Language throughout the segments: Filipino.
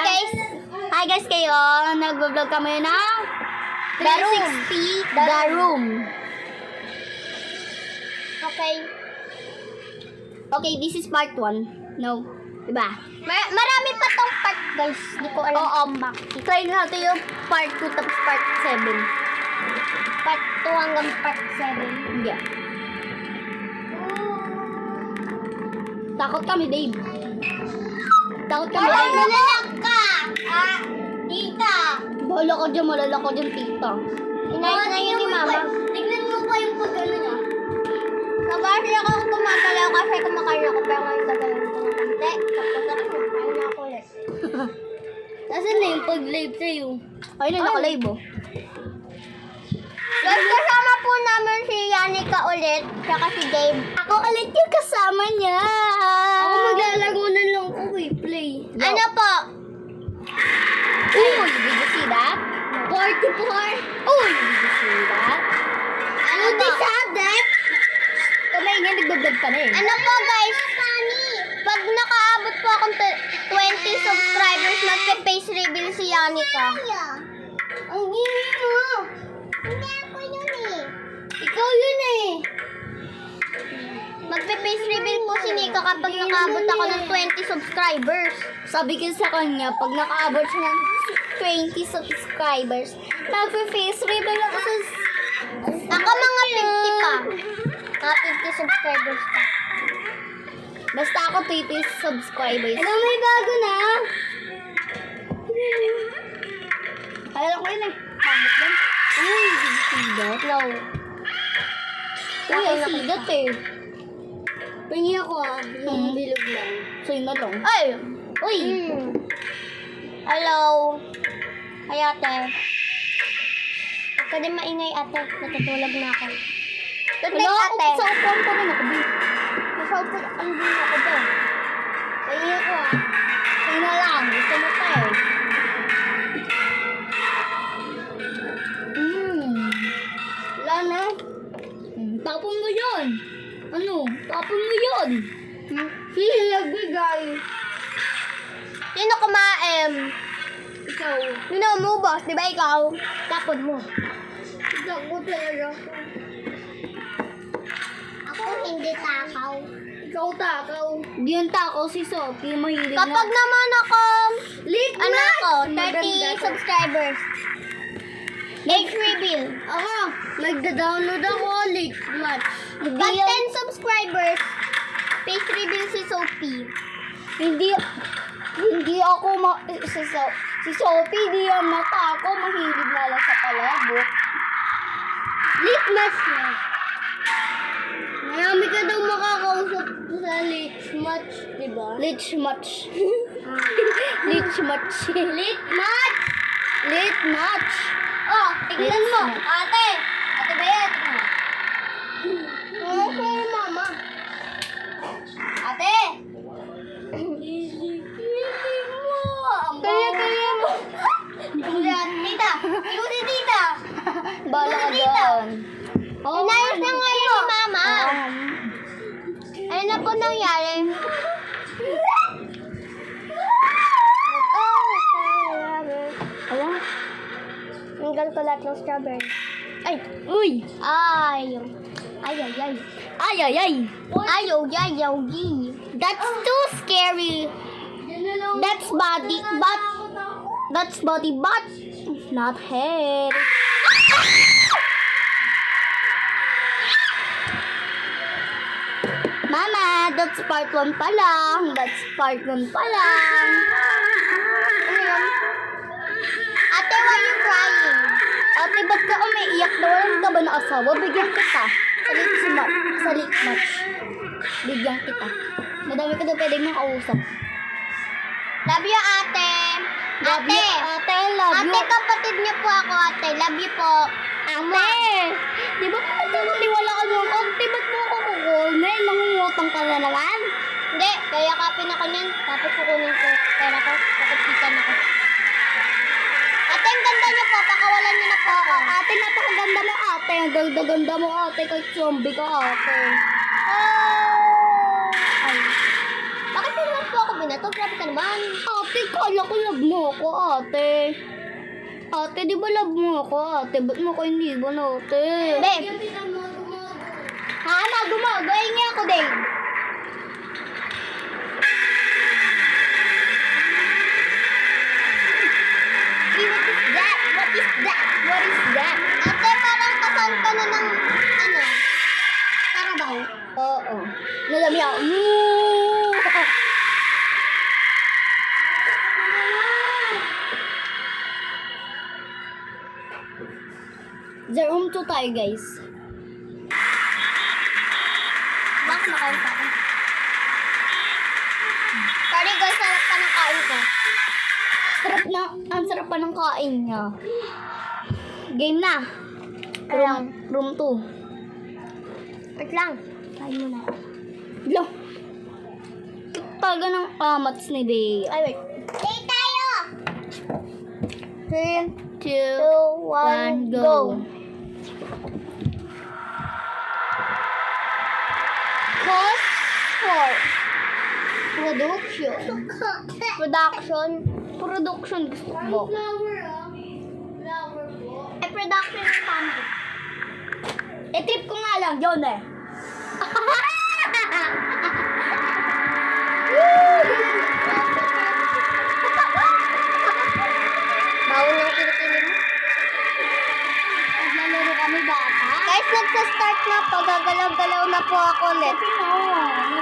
Hi guys kayo. Nag-vlog kami ng 360 The Room. Okay, this is part 1. No. Diba? Marami pa tong part, guys. Hindi ko alam. Oo, try natin yung part 2 tapos part 7. Part 2 hanggang part 7. Hindi. Takot kami, Dave. Takot kami, Dave. Malalak ka! Tita! Bahala ko dyan, malala ko dyan, tita. Inayos na yun ni Mama. Tignan mo pa yung pag-ano niya. Nabasa ako gumagalaw kasi kumakain ako pero ngayon gagalaw ko ng konti. Tapos ako kumakain na ako ulit. Nasaan na yung pag-live sa'yo? Ayun na, naka-live oh. Guys, kasama po namin si Yanika ulit, saka si Dave. Ako ulit yung kasama niya. Ako maglalaro na lang ko play. Ano po? Oh, did you see that? 44. Oh, did you see that? Ano po? Kamay nga, nagbablog ka na eh. Ano po guys? Pag nakaabot po akong 20 subscribers, magpe-face reveal si Yanika. Ang gini mo. Hindi ako yun eh. Ikaw yun eh. Magpe-face reveal po si Nika kapag nakaabot ako ng 20 subscribers. Sabi ko sa kanya, pag nakaabot siya ng 20 subscribers, nagpe-face reveal ako sa... Ako mga 50 pa. Mga 50 subscribers pa. Basta ako 20 subscribers. Ano, may bago na? Alala ko yun eh. Pangit yan. Uy, did you see that? No. Uy, I see that eh. Pingi ako yung bilog lang. So yun na lang. Ay! Uy! Hello. Ay ate. Huwag ka din maingay ate. Natutulog na ako. Good night ate. Sa upuan pa rin ako, babe. Nasa upo, ano din ako ba? Ay, ako ah. Sa'yo na lang. Gusto mo pa eh. Wala na. Tapon mo yun. Ano? Tapon mo yun. Sino nagbigay? Sino kumain? Ikaw. Sino umubos? Di ba ikaw? Tapon mo. Ako talaga. Ako hindi takaw. Ikaw takaw. Di yung takaw si Sophie. Mahilig na. Kapag naman ako, Late ano na. ako, 30 subscribers. Age reveal. Ako, nagda-download ako. Late match. Pag 10 subscribers, face reveal si Sophie. Hindi ako si Sophie, di yan mata ako. Mahilig na lang sa palabok. Late match na. Marami ka daw makakausap sa late match, di ba? Late match. Late match. Late match! Late match. Oh, tignan mo. Late match. Ate! Ate ba yan? Oo, kaya mama. Ate! Kaya mo. Tita! Ikaw si tita! Bala ka Dito. dyan. Inayos na ngayon ni mama. Ano na po nangyari? Ala? Nanggal ko lahat ng strawberry. Ay! Uy! Ay! Ay, ay, ay. Ay, ay, ay! Ayaw, yayaw, yi. That's too scary. That's body, but not head. Mama, that's part 1 pa lang. That's part 1 pa lang. Ano yun? Ate, why you crying? Ate, ba't ka umiiyak? Nawalan ka ba ng asawa? Bigyan kita. Sa late match. Bigyan kita. Madami ka daw pwedeng makausap. Love you, ate. Love Ate. you, ate. Love Ate, you. kapatid niyo po ako, ate. Love you po. Ate! Di ba kung nagkakaliwala ka mo? Ate, ba't mo ako kukul? Ngayon, mangungutang ka na naman. Hindi, kaya kapin ako niyan. Tapos kukunin ko pera ko. Tapos kita na ko. Ate, ang ganda niyo po. Pakawalan niyo na po ako. Ate, napakaganda mo, ate. Ang ganda-ganda mo, ate. Kahit zombie ka, ate. Ay. Bakit mo naman po ako na to. Grabe ka naman. Ate, kala ko love mo ako, ate. Ate, di ba love mo ako, ate? Ba't mo ko hindi ba na, ate? Babe. Ha? Magumago. Ay nga ako, Dave. What is that? What is that? What is that? Ate, parang kasal ka na ng, ano, Carabao. Oo. Nalami ako. Room 2 tayo, guys. Bakit nakain pa ako? Sorry guys, sarap pa ng kain ko. Ang sarap pa ng kain niya. Game na. Room 2. Wait lang. Kain muna. Lo. Taga ng amats ni Bea. Ay, wait. Stay tayo! 3, 2, 1, go! Cost for production. Production gusto mo. Eh, production ng family. Trip ko nga lang, yun eh. Bawal ng kilikili mo. Naglalaro kami bata. Guys, nagsa-start na po. Gagalaw-galaw na po ako ulit.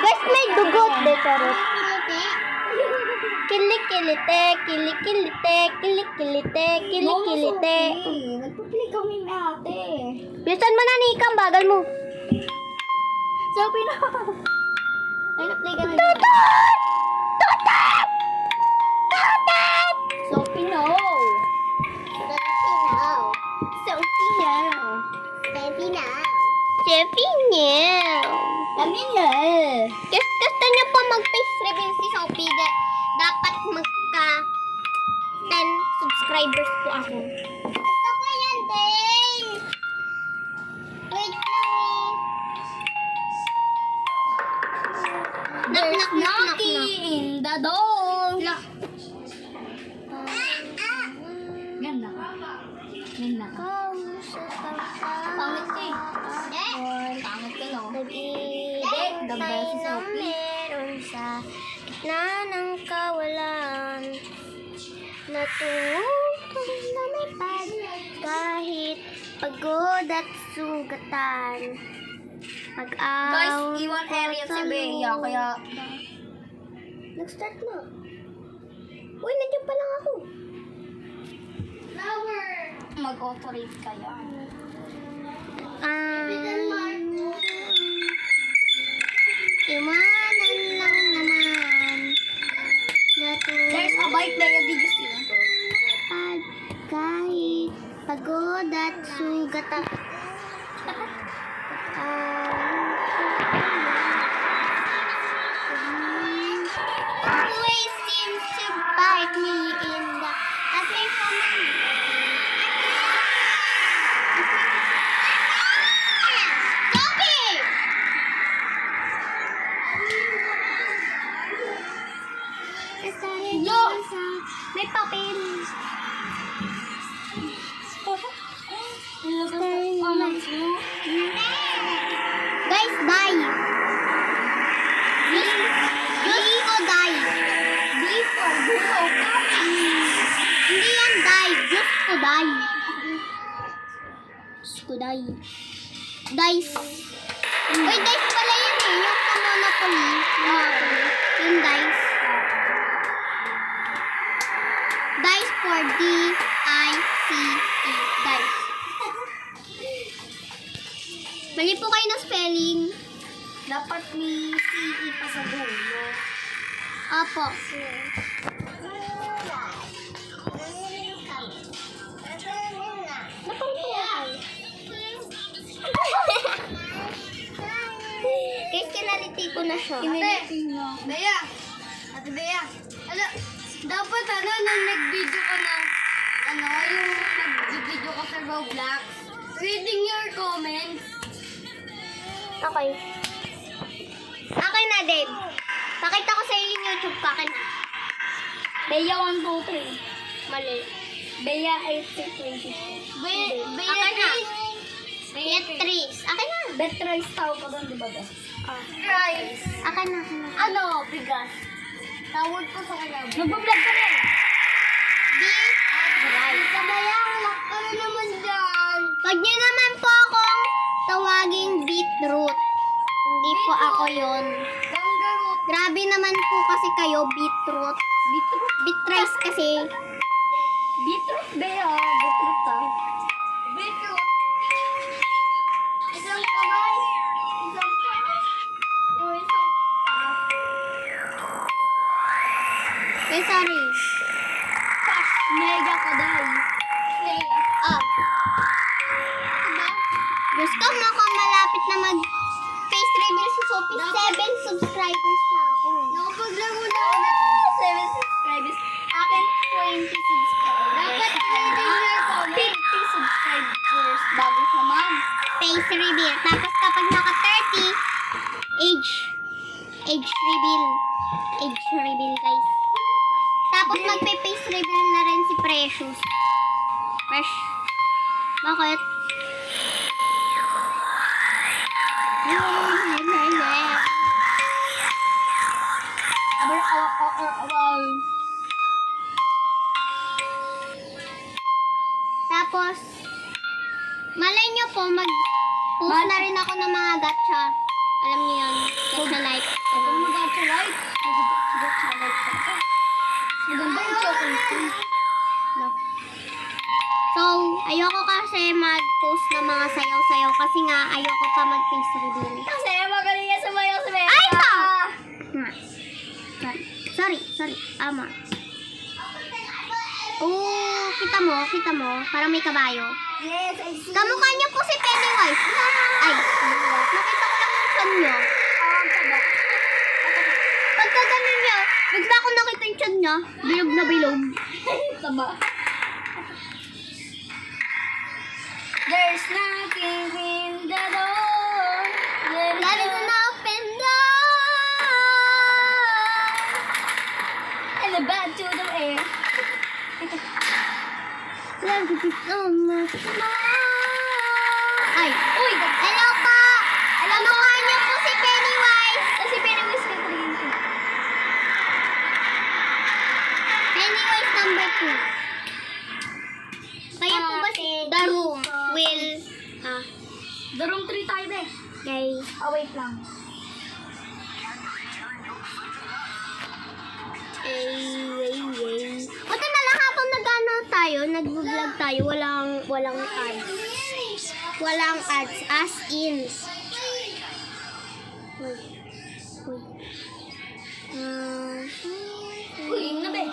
Guys, may dugot. De, charot. Kilikilite, kilikilite, kilikilite, kilikilite. Nagpa-play kami ni ate. Bilisan mo na, Nikang. Bagal mo. So, ay, na-play ka na. So, Pino. Chefy niya. Kami na. Gusto niyo po mag-face reveal si Sophie. Dapat magka 10 subscribers po ako. Gusto ko yan din. Wait lang eh. Knock, knock, knock, knock, Knocking knock. in the door. Knock. Ganda ka. Ganda ka. Pangit ka eh. Pangit ka, no? Nag-iibig the best is tayo Sophie. meron sa gitna ng kawalan. Natutong lumipad kahit pagod at sugatan. Guys, iwan area si Bea, kaya... Nag-start na. Uy, nandiyan pa lang ako. Mag-operate kaya. Iwanan lang naman. There's a bike there, did you see? Pag kahit pagod at sugatan. Always seems to bite me in the as my family. Stop it! No! May papel. Guys, die. Diyos ko, die. Hindi yan die. Diyos ko, die. Diyos ko, die. Dice. Uy, dice pala yun eh. Yung sa Monopoly. Yung dice. Dice for D-I-C-E. Dice. Mali po kayo ng spelling. Dapat may CE pa sa dulo. Apo. Guys, kinaliti ko na siya. Bea! Ate Bea! Ano, dapat nung nag-video ka ng, yung nag-video ka sa Roblox, reading your comments. Okay. Okay na, Dave. Pakita ko sa iyo yung YouTube ka akin. Bea 1, 2, 3. Mali. Bea 8, 6, 20. Bea Akin na. 3. Beatrice. Akin na. Beatrice tawag ka doon, di ba? Rice. Akin na. Akin na. Ano? Bigas. Tawag ko sa kanya. Nagbablog ka rin. Beatrice. Sabayang lock ka na naman dyan. Wag niyo naman po akong tawaging beetroot. Hindi po ako yon. Gangarot. Grabe naman po kasi kayo, beetroot. Beetroot. Beatrice kasi. Beetroot, Bea. Beetroot ta. Beetroot. Isang kamay. Isang paa. Yung isang paa. Okay, sorry. Pas. Mega ka dahil. Mega. Ah. Diba? Diyos ko, mukhang malapit na mag face reveal si Sophie. 7 subscribers na ako. Nakapaglaro na ako na to. 7 subscribers. Akin, 20 subscribers. Dapat i-reveal ko 50 subscribers bago siya Face reveal. Tapos kapag naka 30, age reveal. Age reveal, guys. Tapos magpe-face reveal na rin si Precious. Fresh. Bakit? Tapos, malay nyo po, mag-post na rin ako ng mga gacha. Alam niyo yun, gacha like. Kung mag-gacha like, mag-gacha like ka pa. Maganda yung chocolate. No. So, ayoko kasi mag-post ng mga sayaw-sayaw kasi nga ayoko pa mag-face reveal. Kasi magaling niya sumayaw sa mesa. Ay, ito! Sorry. Ama. Oh, kita mo, parang may kabayo. Yes, I see. Kamukha niyo po si Pennywise. Ay, nakita ko lang yung chan niyo. Taba. Pagka ganun niya, bigla ko nakita yung chan niya, bilog na bilog. Taba. There's nothing in the door. That is an open door. And the bad to the air. Love you so much more. Ay, Uy, hello po. Kamukha niyo po si Pennywise. kasi Pennywise ka talaga yun. Pennywise number 2. Kaya po ba si The Room will, The room 3 tayo be. guys, Wait lang. Buti na lang habang nag-vlog tayo, walang ads. Walang ads, as in. Uy, yun na be.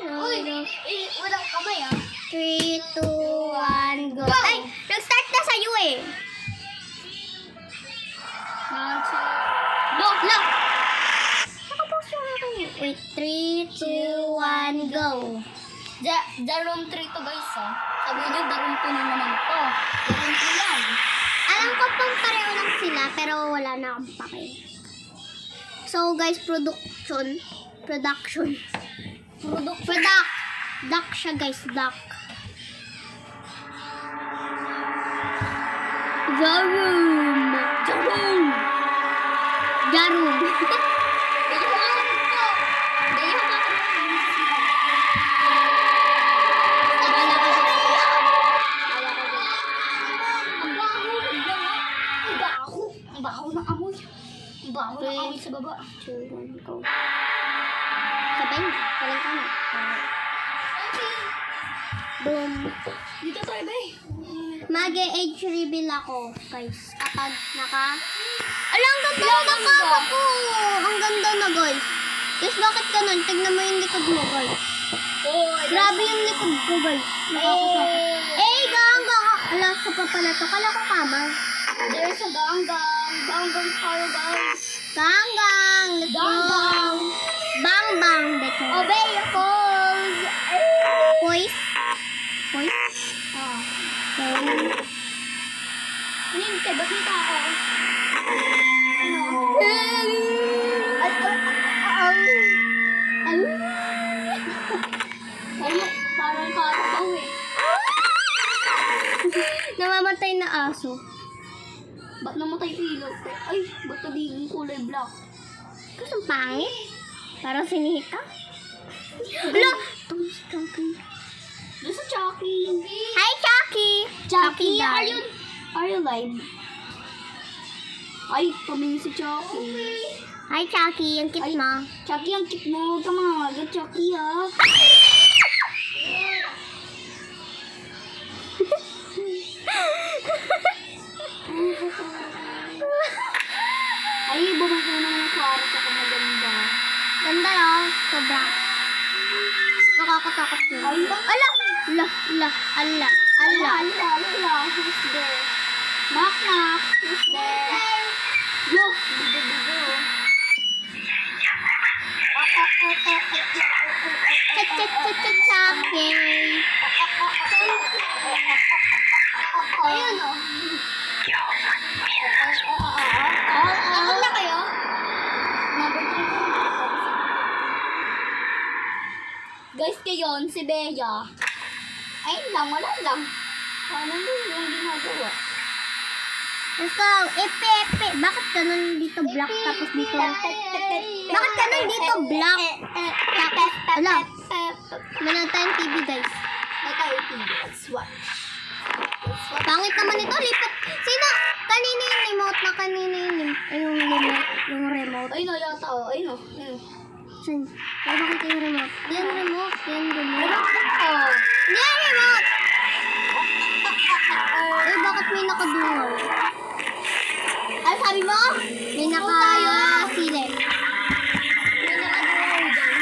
Uy, walang kamay 3, 2, 1, go. Ay, nag-start na sa'yo eh. Look! Nakapos yung akin. Wait, 3, 2, 1, go. The room 3 to guys Sabi nyo, the room 2 na naman to. The room 2 lang. Alam ko pang pareho lang sila, pero wala na akong pake. So guys, product siya guys, duck. Jarum. Ganyan ko nga ito. Ganyan ko nga Ang baho ng amoy. Ang baho ng amoy sa baba. 2, 1, go. Sabay na, talang ka na. Boom. Dito tayo be. Mag-age reveal ako, guys. Kapag Ala, ang ganda ng kama ko! Ang ganda na, guys. Guys, bakit ganun? Tignan mo yung likod mo, guys. Grabe yung likod ko, guys. Nakakasakit. Ganggang! Ala, sa pa pala to. Kala ko kama. There's a ganggang. Ganggang tayo guys. Ganggang! Let's go! Ganggang. Bang-bang! Let's go. Obey your calls. Poise? Hindi, ba't may tao? namatay na aso. Ba't namatay ilog? Ay, ba't nagiging kulay black? Kasi ang pangit. Parang sinihita. Wala! Ito si Chucky. Doon sa Chucky. Hi, Chucky! Chucky, died. are you live? Ay, pamingin si Chucky. Hi, Chucky. Ang cute Ay. mo. Chucky, ang cute mo. Huwag ka mangagat, Chucky, ha? Ay, bumalik na naman ang kwarto sa maganda. Ganda no? Sobra. Nakakatakot yun. Ay, Ala! Ala! Ala! Ala! Ala! ala, who's there? Knock, knock, who's there? Look, bigo. Chat, chat, chat, chat, Chucky. Ayun, oh. Takot na kayo? Number 3. Guys, ngayon, si Bea. Ayun lang, wala lang. Ano yung ginagawa? Let's go! Epe, epe! Bakit ganun dito black tapos dito? Bakit ganun dito black? Tapos, ala, manood tayong TV guys. Let's watch. Pangit naman ito, lipat. Sino? Kanina yung remote na kanina yung remote. Yung remote. Ayun o, yata o. Ayun o. Saan? Ay, bakit yung remote? Yan remote. Yan remote. Oh. Yan remote! Ay, bakit may nakadungaw? Ano sabi mo? May nakasilip. May nakadungaw dyan.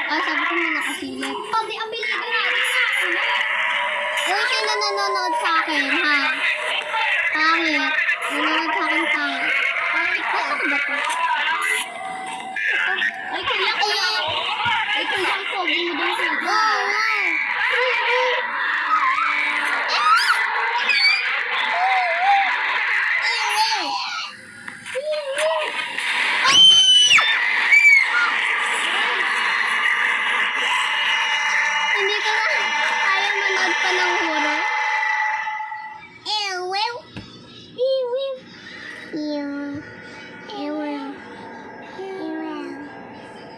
Ah, sabi ko may nakasilip. Pati ang binigay natin sa akin. Uy, sino nanonood sa akin, ha? Pangit. Nanonood sa akin, pangit. Pangit ka. Ano ba to? Ay, kuya. Ay, kuya, ang pogi mo doon sa Oh, no. Hindi ka na kaya manood pa ng horror? Ew. Ew. Ew. Ew.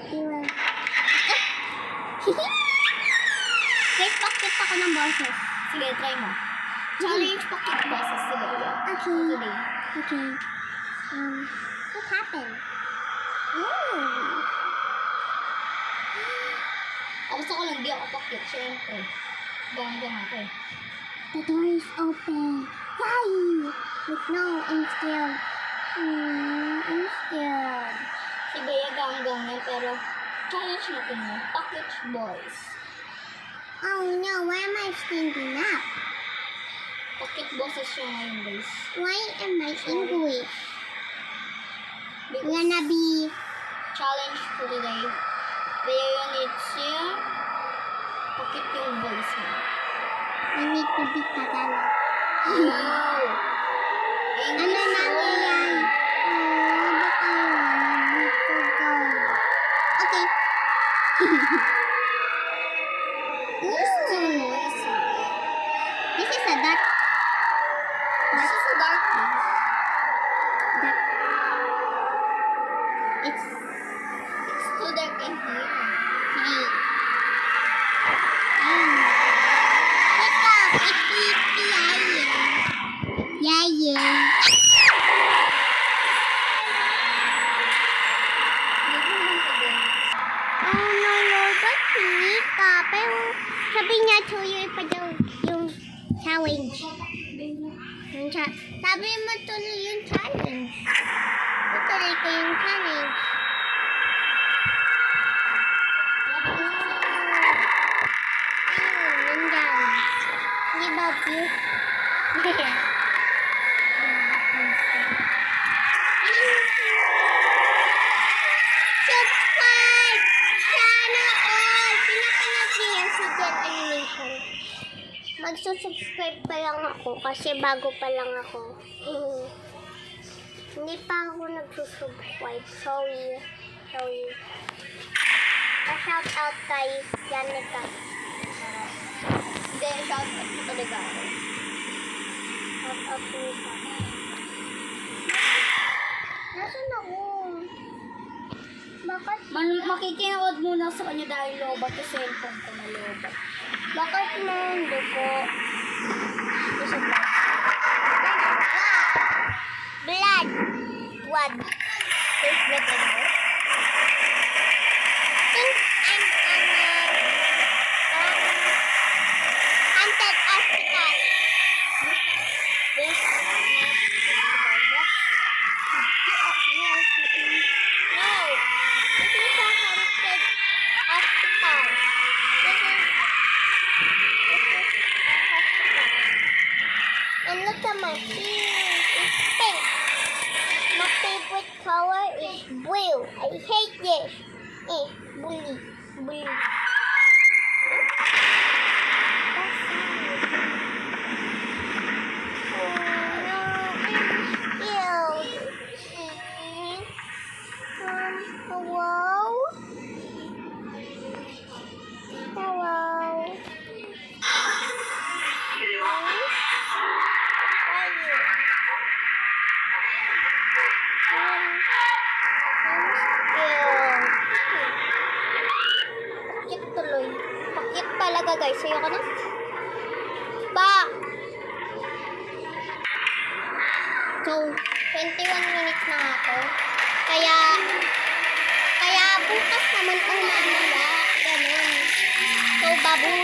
Ew. Guys, bakit ako ng boses? Sige, try mo. Challenge pocket boses today. Okay. Today. Okay. What happened? Gusto ko lang di ako pocket, syempre. Ganda ako eh. The door is open. Yay! But no, I'm scared. I'm scared. Si Bea ganggang yan, pero challenge natin mo. Pocket boys. Oh no, why am I standing up? Pocket boses siya ngayon, guys. Why am I English? Because Gonna be challenge for today. Bea needs you. Pocket yung voice mo. I need to be Tagalog. Wow! Ano English nangyayari? Oh, ba't ayaw? Need to go. Okay. There's too Ooh. noisy. This is a dark. This is a dark place. Dark. It's It's too dark in here. hey. Let's go. It's yay. Oh no, Lord, ba't sinita? Pero sabi niya, tuloy pa daw yung challenge. Sabi mo tuloy yung challenge. Tutuloy ko yung challenge. Nandyan. Hindi ba you? Subscribe! Sana all! Pinapanood niyo yung Sudan Animation. Magsusubscribe pa lang ako kasi bago pa lang ako. Hindi pa ako nagsusubscribe. Sorry. Pa-shout out kay Janica. Hindi, shout out mo talaga ako. Mag-atupa. Nasaan ako? Bakit? Makikinood muna sa kanya dahil lobat yung cellphone ko na lobat. Bakit mo dugo? Ito sa blood. Blood. Blood. There's blood in there. Think I'm haunted hospital. This is not hospital. No. This is a haunted hospital. This is a hospital. And look at my shoes. It's pink. My favorite color is blue. I hate this. Bully. Bully. Hello? Hello? Pakit tuloy. Pakit talaga guys. Sayo ka na? Pa! So, 21 minutes na ako. Kaya bukas naman umaga. Ganun. So, babu.